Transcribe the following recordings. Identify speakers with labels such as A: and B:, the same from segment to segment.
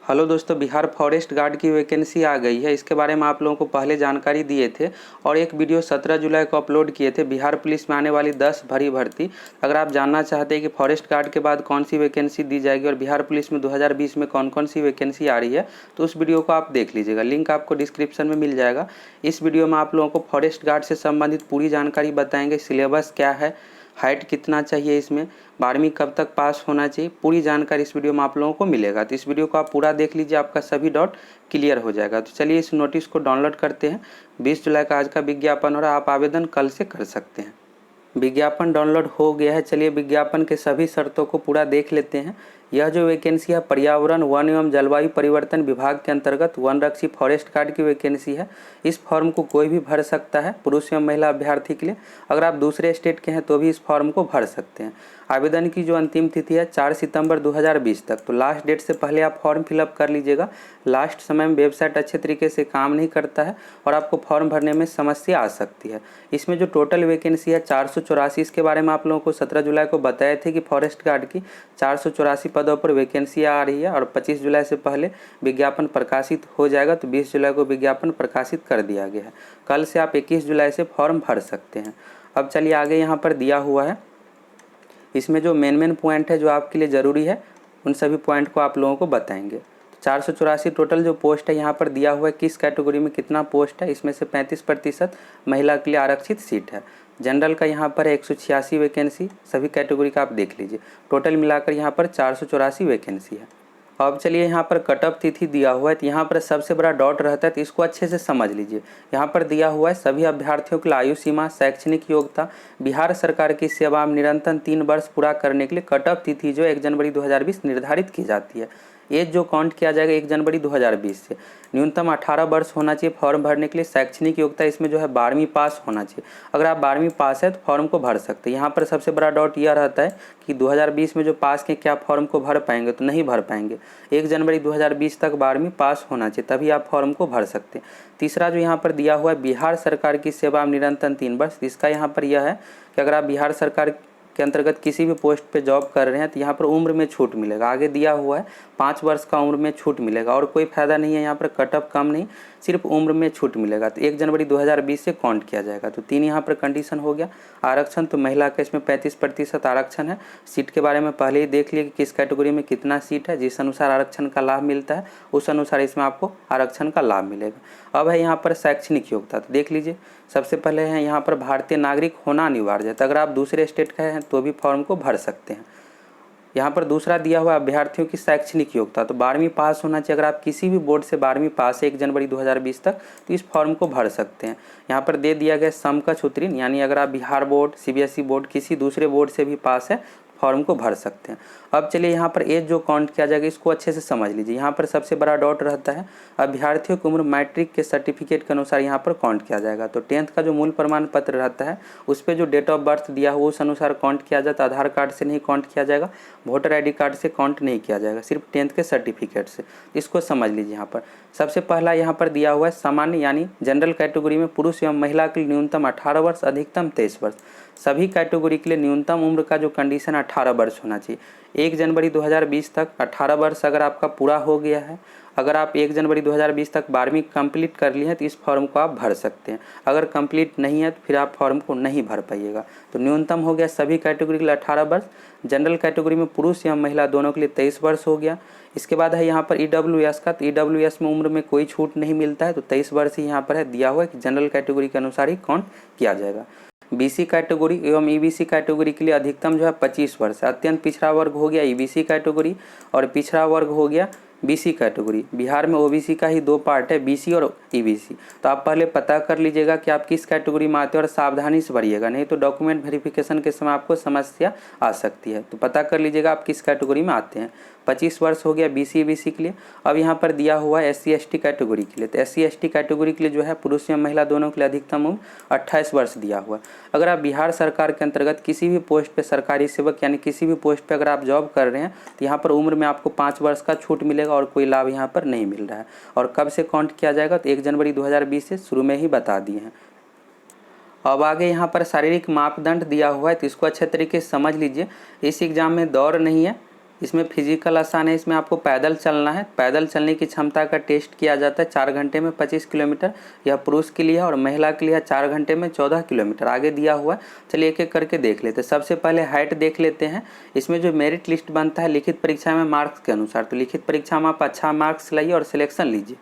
A: Hello दोस्तों, Bihar forest guard की vacancy आ गई है। इसके बारे में आप लोगों को पहले जानकारी दिए थे और एक वीडियो 17 जुलाई को अपलोड किए थे, बिहार पुलिस में आने वाली 10 भरी भर्ती। अगर आप जानना चाहते हैं कि फॉरेस्ट गार्ड के बाद कौन सी वैकेंसी दी जाएगी और बिहार पुलिस में 2020 में कौन कौन सी वैकेंसी आ रही है, तो उस वीडियो को आप देख लीजिएगा। लिंक आपको डिस्क्रिप्शन में मिल जाएगा। इस वीडियो में आप लोगों को फॉरेस्ट गार्ड से संबंधित पूरी जानकारी बताएंगे। सिलेबस क्या है, हाइट कितना चाहिए, इसमें 12वीं कब तक पास होना चाहिए, पूरी जानकारी इस वीडियो में आप लोगों को मिलेगा। तो इस वीडियो को आप पूरा देख लीजिए, आपका सभी डाउट क्लियर हो जाएगा। तो चलिए इस नोटिस को डाउनलोड करते हैं। 20 जुलाई का आज का विज्ञापन हो रहा है, आप आवेदन कल से कर सकते हैं। विज्ञापन डाउनलोड हो गया है। चलिए विज्ञापन के सभी शर्तों को पूरा देख लेते हैं। यह जो वैकेंसी है पर्यावरण वन एवं जलवायु परिवर्तन विभाग के अंतर्गत वनरक्षी फॉरेस्ट गार्ड की वैकेंसी है। इस फॉर्म को कोई भी भर सकता है, पुरुष एवं महिला अभ्यर्थी के लिए। अगर आप दूसरे स्टेट के हैं तो भी इस फॉर्म को भर सकते हैं। आवेदन की जो अंतिम तिथि है 4 सितंबर 2020 तक, तो लास्ट डेट से पहले आप फॉर्म फिलअप कर लीजिएगा। लास्ट समय में वेबसाइट अच्छे तरीके से काम नहीं करता है और आपको फॉर्म भरने में समस्या आ सकती है। इसमें जो टोटल वैकेंसी है 484, इसके बारे में आप लोगों को 17 जुलाई को बताए थे कि फॉरेस्ट गार्ड की 484 पदों पर वैकेंसी आ रही है और 25 जुलाई से पहले विज्ञापन प्रकाशित हो जाएगा। तो 20 जुलाई को विज्ञापन प्रकाशित कर दिया गया है। कल से आप 21 जुलाई से फॉर्म भर सकते हैं। अब चलिए आगे यहाँ पर दिया हुआ है, इसमें जो मेन पॉइंट है जो आपके लिए ज़रूरी है, उन सभी पॉइंट को आप लोगों को बताएंगे। 484 टोटल जो पोस्ट है यहाँ पर दिया हुआ है, किस कैटेगरी में कितना पोस्ट है। इसमें से 35% महिला के लिए आरक्षित सीट है। जनरल का यहाँ पर है 186 वैकेंसी, सभी कैटेगरी का आप देख लीजिए। टोटल मिलाकर यहाँ पर 484 वैकेंसी है। अब चलिए यहाँ पर कट ऑफ तिथि दिया हुआ है, तो यहाँ पर सबसे बड़ा डॉट रहता है, तो इसको अच्छे से समझ लीजिए। यहाँ पर दिया हुआ है सभी अभ्यर्थियों के लिए आयु सीमा, शैक्षणिक योग्यता, बिहार सरकार की सेवा में निरंतर 3 वर्ष पूरा करने के लिए कट ऑफ तिथि जो 1 जनवरी 2020 निर्धारित की जाती है। एज जो काउंट किया जाएगा 1 जनवरी 2020 से। न्यूनतम 18 वर्ष होना चाहिए फॉर्म भरने के लिए। शैक्षणिक योग्यता इसमें जो है 12वीं पास होना चाहिए। अगर आप 12वीं पास है तो फॉर्म को भर सकते हैं। यहाँ पर सबसे बड़ा डाउट यह रहता है कि 2020 में जो पास के क्या फॉर्म को भर पाएंगे, तो नहीं भर पाएंगे। 1 जनवरी 2020 तक 12वीं पास होना चाहिए, तभी आप फॉर्म को भर सकते हैं। तीसरा जो यहाँ पर दिया हुआ है बिहार सरकार की सेवा में निरंतर 3 वर्ष, इसका यहाँ पर यह है कि अगर आप बिहार सरकार के अंतर्गत किसी भी पोस्ट पे जॉब कर रहे हैं तो यहाँ पर उम्र में छूट मिलेगा। आगे दिया हुआ है 5 वर्ष का उम्र में छूट मिलेगा और कोई फायदा नहीं है। यहाँ पर कट ऑफ कम नहीं, सिर्फ उम्र में छूट मिलेगा। तो 1 जनवरी 2020 से काउंट किया जाएगा। तो 3 यहाँ पर कंडीशन हो गया। आरक्षण तो महिला का इसमें 35% आरक्षण है। सीट के बारे में पहले ही देख लिए कि किस कैटेगरी में कितना सीट है, जिस अनुसार आरक्षण का लाभ मिलता है उस अनुसार इसमें आपको आरक्षण का लाभ मिलेगा। अब है यहाँ पर शैक्षणिक योग्यता, तो देख लीजिए। सबसे पहले है यहाँ पर भारतीय नागरिक होना अनिवार्य है, तो अगर आप दूसरे स्टेट का हैं तो भी फॉर्म को भर सकते हैं। यहाँ पर दूसरा दिया हुआ अभ्यर्थियों की शैक्षणिक योग्यता, तो 12वीं पास होना चाहिए। अगर आप किसी भी बोर्ड से 12वीं पास है 1 जनवरी 2020 तक, तो इस फॉर्म को भर सकते हैं। यहाँ पर दे दिया गया समकक्ष उत्तीर्ण, यानी अगर आप बिहार बोर्ड, सीबीएसई बोर्ड, किसी दूसरे बोर्ड से भी पास है फॉर्म को भर सकते हैं। अब चलिए यहाँ पर एज जो काउंट किया जाएगा इसको अच्छे से समझ लीजिए। यहाँ पर सबसे बड़ा डाउट रहता है अभ्यर्थियों की उम्र मैट्रिक के सर्टिफिकेट के अनुसार यहाँ पर काउंट किया जाएगा। तो 10th का जो मूल प्रमाण पत्र रहता है उस पर जो डेट ऑफ बर्थ दिया हुआ उस अनुसार काउंट किया जाता है। आधार कार्ड से नहीं काउंट किया जाएगा, वोटर ID कार्ड से काउंट नहीं किया जाएगा, सिर्फ 10th के सर्टिफिकेट से। इसको समझ लीजिए। यहाँ पर सबसे पहला यहाँ पर दिया हुआ है सामान्य यानी जनरल कैटेगरी में पुरुष एवं महिला के लिए न्यूनतम 18 वर्ष, अधिकतम 23 वर्ष। सभी कैटेगरी के लिए न्यूनतम उम्र का जो कंडीशन 18 वर्ष होना चाहिए। 1 जनवरी 2020 तक 18 वर्ष अगर आपका पूरा हो गया है, अगर आप 1 जनवरी 2020 तक 12वीं कंप्लीट कर लिए हैं तो इस फॉर्म को आप भर सकते हैं। अगर कंप्लीट नहीं है तो फिर आप फॉर्म को नहीं भर पाइएगा। तो न्यूनतम हो गया सभी कैटेगरी के लिए 18 वर्ष। जनरल कैटेगरी में पुरुष एवं महिला दोनों के लिए 23 वर्ष हो गया। इसके बाद है यहाँ पर EWS का, तो EWS में उम्र में कोई छूट नहीं मिलता है, तो 23 वर्ष ही यहाँ पर है दिया हुआ है कि जनरल कैटेगरी के अनुसार ही काउंट किया जाएगा। BC कैटेगरी एवं EBC कैटेगरी के लिए अधिकतम जो है 25 वर्ष है। अत्यंत पिछड़ा वर्ग हो गया EBC कैटेगरी और पिछड़ा वर्ग हो गया BC कैटेगरी। बिहार में OBC का ही 2 पार्ट है, BC और EBC। तो आप पहले पता कर लीजिएगा कि आप किस कैटेगरी में आते हैं और सावधानी से भरिएगा, नहीं तो डॉक्यूमेंट वेरिफिकेशन के समय आपको समस्या आ सकती है। तो पता कर लीजिएगा आप किस कैटेगरी में आते हैं। 25 वर्ष हो गया BC EBC के लिए। अब यहाँ पर दिया हुआ है SC ST कैटेगरी के लिए, तो SC ST कैटेगरी के लिए जो है पुरुष एवं महिला दोनों के लिए अधिकतम उम्र 28 वर्ष दिया हुआ है। अगर आप बिहार सरकार के अंतर्गत किसी भी पोस्ट पे सरकारी सेवक यानी किसी भी पोस्ट पे अगर आप जॉब कर रहे हैं तो यहाँ पर उम्र में आपको 5 वर्ष का छूट मिलेगा और कोई लाभ यहाँ पर नहीं मिल रहा है। और कब से काउंट किया जाएगा, तो 1 जनवरी 2020 से शुरू में ही बता दिए हैं। अब आगे यहाँ पर शारीरिक मापदंड दिया हुआ है, तो इसको अच्छे तरीके से समझ लीजिए। इस एग्जाम में दौड़ नहीं है, इसमें फिजिकल आसान है, इसमें आपको पैदल चलना है। पैदल चलने की क्षमता का टेस्ट किया जाता है 4 घंटे में 25 किलोमीटर, यह पुरुष के लिए है, और महिला के लिए है 4 घंटे में 14 किलोमीटर। आगे दिया हुआ है, चलिए एक एक करके देख लेते हैं। सबसे पहले हाइट देख लेते हैं। इसमें जो मेरिट लिस्ट बनता है लिखित परीक्षा में मार्क्स के अनुसार, तो लिखित परीक्षा में आप अच्छा मार्क्स लाइए और सिलेक्शन लीजिए।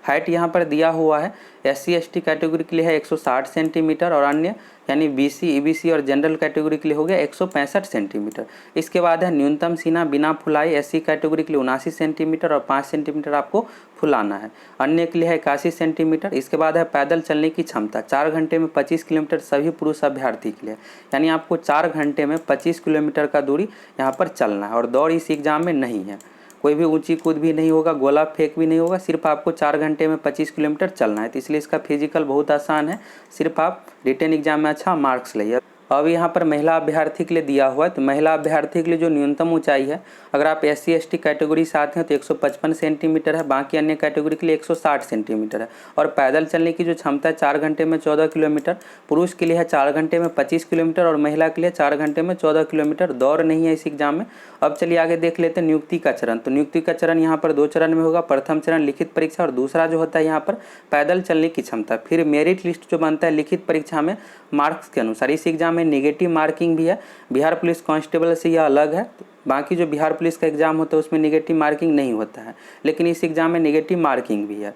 A: हाइट यहाँ पर दिया हुआ है, SC ST कैटेगरी के लिए है 160 सेंटीमीटर, और अन्य यानी BC EBC और जनरल कैटेगरी के लिए हो गया 165 सेंटीमीटर। इसके बाद है न्यूनतम सीना बिना फुलाई SC कैटेगरी के लिए 79 सेंटीमीटर और 5 सेंटीमीटर आपको फुलाना है। अन्य के लिए है 81 सेंटीमीटर। इसके बाद है पैदल चलने की क्षमता 4 घंटे में 25 किलोमीटर सभी पुरुष अभ्यर्थी के लिए, यानी आपको 4 घंटे में 25 किलोमीटर का दूरी यहाँ पर चलना है। और दौड़ इस एग्जाम में नहीं है, कोई भी ऊंची कूद भी नहीं होगा, गोला फेंक भी नहीं होगा, सिर्फ आपको 4 घंटे में 25 किलोमीटर चलना है। तो इसलिए इसका फिजिकल बहुत आसान है, सिर्फ आप रिटन एग्जाम में अच्छा मार्क्स लाइए। अब यहाँ पर महिला अभ्यर्थी के लिए दिया हुआ है, तो महिला अभ्यर्थी के लिए जो न्यूनतम ऊंचाई है, अगर आप SC ST कैटेगरी से आते हैं तो 155 सेंटीमीटर है, बाकी अन्य कैटेगरी के लिए 160 सेंटीमीटर है। और पैदल चलने की जो क्षमता है 4 घंटे में 14 किलोमीटर, पुरुष के लिए है 4 घंटे में 25 किलोमीटर और महिला के लिए 4 घंटे में 14 किलोमीटर। दौड़ नहीं है इस एग्जाम में। अब चलिए आगे देख लेते हैं नियुक्ति का चरण। तो नियुक्ति का चरण यहाँ पर 2 चरण में होगा। प्रथम चरण लिखित परीक्षा और दूसरा जो होता है यहाँ पर पैदल चलने की क्षमता। फिर मेरिट लिस्ट जो बनता है लिखित परीक्षा में मार्क्स के अनुसार। इस एग्जाम में नेगेटिव मार्किंग भी है, बिहार पुलिस कांस्टेबल से यह अलग है। बाकी जो बिहार पुलिस का एग्जाम होता है उसमें नेगेटिव मार्किंग नहीं होता है, लेकिन इस एग्जाम में नेगेटिव मार्किंग भी है।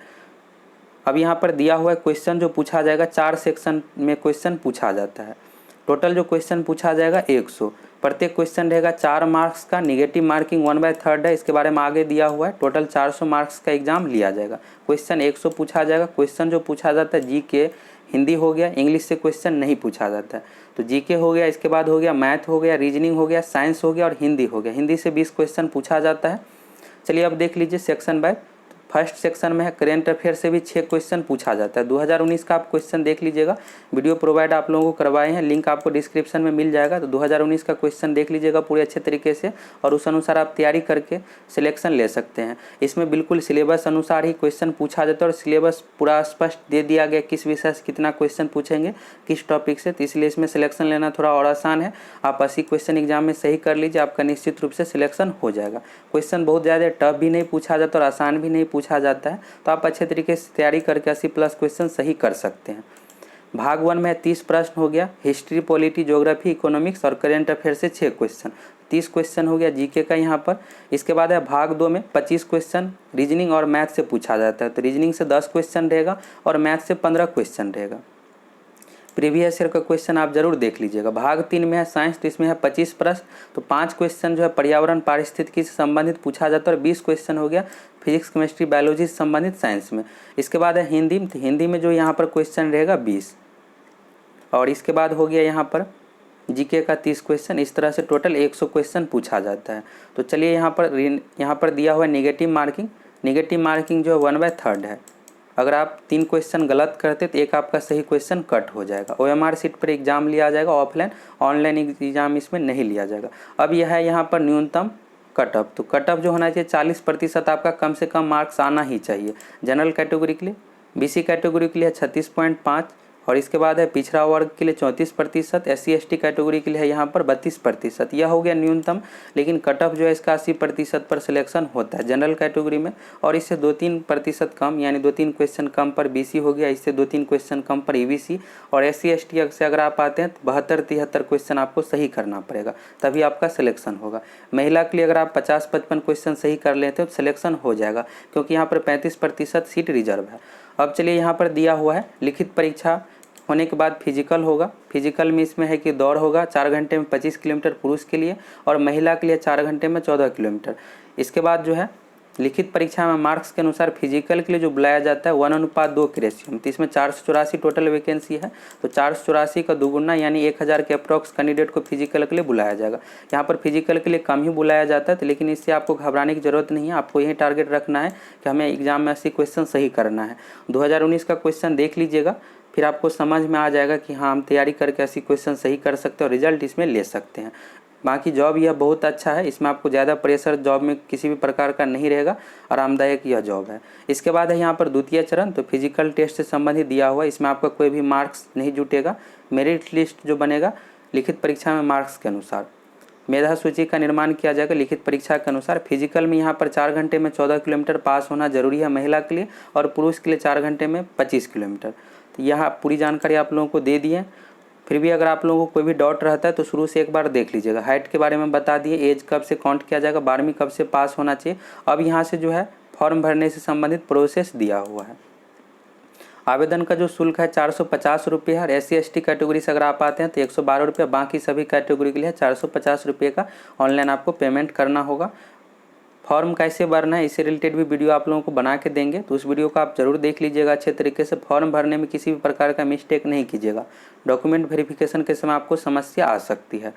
A: अब यहाँ पर दिया हुआ है क्वेश्चन जो पूछा जाएगा, 4 सेक्शन में क्वेश्चन पूछा जाता है। टोटल जो क्वेश्चन पूछा जाएगा 100, प्रत्येक क्वेश्चन रहेगा 4 मार्क्स का। नेगेटिव मार्किंग 1/3 है, इसके बारे में आगे दिया हुआ है। टोटल 400 मार्क्स का एग्जाम लिया जाएगा। क्वेश्चन 100 पूछा जाएगा। क्वेश्चन जो पूछा जाता है GK हिंदी हो गया, इंग्लिश से क्वेश्चन नहीं पूछा जाता है। तो GK हो गया, इसके बाद हो गया मैथ हो गया, रीजनिंग हो गया, साइंस हो गया और हिंदी हो गया। हिंदी से 20 क्वेश्चन पूछा जाता है। चलिए अब देख लीजिए सेक्शन बाय। फर्स्ट सेक्शन में है करेंट अफेयर से भी 6 क्वेश्चन पूछा जाता है। 2019 का आप क्वेश्चन देख लीजिएगा, वीडियो प्रोवाइड आप लोगों को करवाए हैं, लिंक आपको डिस्क्रिप्शन में मिल जाएगा। तो 2019 का क्वेश्चन देख लीजिएगा पूरे अच्छे तरीके से, और उस अनुसार आप तैयारी करके सिलेक्शन ले सकते हैं। इसमें बिल्कुल सिलेबस अनुसार ही क्वेश्चन पूछा जाता है, और सिलेबस पूरा स्पष्ट दे दिया गया किस विषय से कितना क्वेश्चन पूछेंगे, किस टॉपिक से। तो इसलिए इसमें सिलेक्शन लेना थोड़ा और आसान है। आप 80 क्वेश्चन एग्जाम में सही कर लीजिए, आपका निश्चित रूप से सिलेक्शन हो जाएगा। क्वेश्चन बहुत ज़्यादा टफ भी नहीं पूछा जाता और आसान भी नहीं पूछा जाता है, तो आप अच्छे तरीके से तैयारी करके 80+ क्वेश्चन सही कर सकते हैं। भाग 1 में 30 प्रश्न हो गया, हिस्ट्री, पॉलिटी, ज्योग्राफी, इकोनॉमिक्स और करेंट अफेयर से 6 क्वेश्चन, 30 क्वेश्चन हो गया GK का यहाँ पर। इसके बाद है भाग 2 में 25 क्वेश्चन रीजनिंग और मैथ से पूछा जाता है। तो रीजनिंग से 10 क्वेश्चन रहेगा और मैथ से 15 क्वेश्चन रहेगा। प्रीवियस ईयर का क्वेश्चन आप जरूर देख लीजिएगा। भाग 3 में है साइंस, तो इसमें है 25 प्रश्न, तो 5 क्वेश्चन जो है पर्यावरण पारिस्थितिकी से संबंधित पूछा जाता है और 20 क्वेश्चन हो गया फिजिक्स, केमिस्ट्री, बायोलॉजी से संबंधित साइंस में। इसके बाद है हिंदी, तो हिंदी में जो यहाँ पर क्वेश्चन रहेगा 20, और इसके बाद हो गया यहाँ पर GK का 30 क्वेश्चन। इस तरह से टोटल 100 क्वेश्चन पूछा जाता है। तो चलिए यहाँ पर दिया हुआ है नेगेटिव मार्किंग। नेगेटिव मार्किंग जो है 1/3 है। अगर आप 3 क्वेश्चन गलत करते तो एक आपका सही क्वेश्चन कट हो जाएगा। OMR सीट पर एग्जाम लिया जाएगा ऑफलाइन, ऑनलाइन एग्जाम इसमें नहीं लिया जाएगा। अब यह है यहाँ पर न्यूनतम कट ऑफ। तो कट ऑफ जो होना चाहिए 40% आपका कम से कम मार्क्स आना ही चाहिए। जनरल कैटेगरी के लिए, BC कैटेगरी के लिए 36.5, और इसके बाद है पिछड़ा वर्ग के लिए 34%, SC ST कैटेगरी के लिए है यहाँ पर 32%। यह हो गया न्यूनतम, लेकिन कट ऑफ जो है इसका 80% पर सिलेक्शन होता है जनरल कैटेगरी में, और इससे 2-3% कम, यानी 2-3 क्वेश्चन कम पर BC हो गया, इससे 2-3 क्वेश्चन कम पर EBC, और SC ST से अगर आप आते हैं तो 72-73 क्वेश्चन आपको सही करना पड़ेगा, तभी आपका सिलेक्शन होगा। महिला के लिए अगर आप 50-55 क्वेश्चन सही कर लेते हो तो सिलेक्शन हो जाएगा, क्योंकि यहाँ पर 35% सीट रिजर्व है। अब चलिए यहाँ पर दिया हुआ है लिखित परीक्षा होने के बाद फिजिकल होगा। फिजिकल में इसमें है कि दौड़ होगा 4 घंटे में 25 किलोमीटर पुरुष के लिए, और महिला के लिए 4 घंटे में 14 किलोमीटर। इसके बाद जो है लिखित परीक्षा में मार्क्स के अनुसार फिजिकल के लिए जो बुलाया जाता है 1:2 के रेशियो में। तो इसमें 484 टोटल वैकेंसी है, तो 484 का दुगुना यानी 1000 के अप्रॉक्स कैंडिडेट को फिजिकल के लिए बुलाया जाएगा। यहाँ पर फिजिकल के लिए कम ही बुलाया जाता है, लेकिन इससे आपको घबराने की जरूरत नहीं है। आपको यही टारगेट रखना है कि हमें एग्जाम में 80 क्वेश्चन सही करना है। 2019 का क्वेश्चन देख लीजिएगा, फिर आपको समझ में आ जाएगा कि हाँ हम तैयारी करके 80 क्वेश्चन सही कर सकते हैं और रिजल्ट इसमें ले सकते हैं। बाकी जॉब यह बहुत अच्छा है, इसमें आपको ज़्यादा प्रेशर जॉब में किसी भी प्रकार का नहीं रहेगा, आरामदायक यह जॉब है। इसके बाद है यहाँ पर द्वितीय चरण, तो फिजिकल टेस्ट से संबंधित दिया हुआ है। इसमें आपका कोई भी मार्क्स नहीं जुटेगा, मेरिट लिस्ट जो बनेगा लिखित परीक्षा में मार्क्स के अनुसार। मेधा सूची का निर्माण किया जाएगा लिखित परीक्षा के अनुसार। फिजिकल में यहाँ पर 4 घंटे में 14 किलोमीटर पास होना जरूरी है महिला के लिए, और पुरुष के लिए 4 घंटे में 25 किलोमीटर। तो यहाँ पूरी जानकारी आप लोगों को दे दिए। फिर भी अगर आप लोगों को कोई भी डाउट रहता है तो शुरू से एक बार देख लीजिएगा। हाइट के बारे में बता दिए, एज कब से काउंट किया जाएगा, 12वीं कब से पास होना चाहिए। अब यहाँ से जो है फॉर्म भरने से संबंधित प्रोसेस दिया हुआ है। आवेदन का जो शुल्क है 450 रुपये है, और SC/ST कैटेगरी से अगर आप आते हैं तो 112 रुपये, बाकी सभी कैटेगरी के लिए 450 रुपये का ऑनलाइन आपको पेमेंट करना होगा। फॉर्म कैसे भरना है इससे रिलेटेड भी वीडियो आप लोगों को बना के देंगे, तो उस वीडियो को आप जरूर देख लीजिएगा अच्छे तरीके से। फॉर्म भरने में किसी भी प्रकार का मिस्टेक नहीं कीजिएगा, डॉक्यूमेंट वेरिफिकेशन के समय आपको समस्या आ सकती है।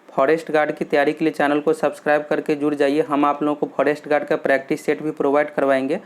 A: फॉरेस्ट गार्ड की तैयारी के लिए चैनल को सब्सक्राइब करके जुड़ जाइए। हम आप लोगों को फॉरेस्ट गार्ड का प्रैक्टिस सेट भी प्रोवाइड करवाएंगे,